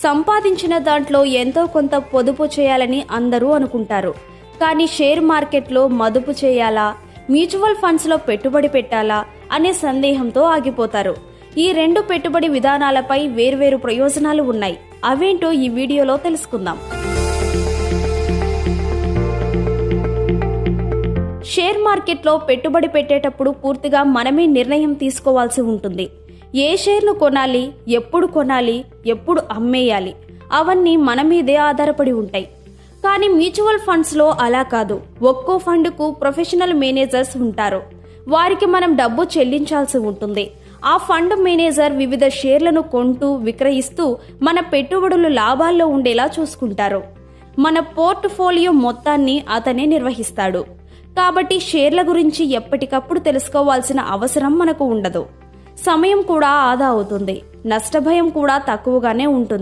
సంపాదించిన దాంట్లో ఎంతో కొంత పొదుపు చేయాలని అందరూ అనుకుంటారు. కానీ షేర్ మార్కెట్లో మదుపు చేయాలా, మ్యూచువల్ ఫండ్స్లో పెట్టుబడి పెట్టాలా అనే సందేహంతో ఆగిపోతారు. ఈ రెండు పెట్టుబడి విధానాలపై వేర్వేరు ప్రయోజనాలు ఉన్నాయి. అవేంటో ఈ వీడియోలో తెలుసుకుందాం. షేర్ మార్కెట్లో పెట్టుబడి పెట్టేటప్పుడు పూర్తిగా మనమే నిర్ణయం తీసుకోవాల్సి ఉంటుంది. ఏ షేర్ను కొనాలి, ఎప్పుడు అమ్మేయాలి అవన్నీ మన మీదే ఆధారపడి ఉంటాయి. కానీ మ్యూచువల్ ఫండ్స్లో అలా కాదు. ఒక్కో ఫండ్కు ప్రొఫెషనల్ మేనేజర్స్ ఉంటారు. వారికి మనం డబ్బు చెల్లించాల్సి ఉంటుంది. ఆ ఫండ్ మేనేజర్ వివిధ షేర్లను కొంటూ విక్రయిస్తూ మన పెట్టుబడులు లాభాల్లో ఉండేలా చూసుకుంటారు. మన పోర్ట్ఫోలియో మొత్తాన్ని అతనే నిర్వహిస్తాడు. కాబట్టి షేర్ల గురించి ఎప్పటికప్పుడు తెలుసుకోవాల్సిన అవసరం మనకు ఉండదు. సమయం కూడా ఆదా అవుతుంది. నష్టభయం కూడా తక్కువగానే ఉంటుంది.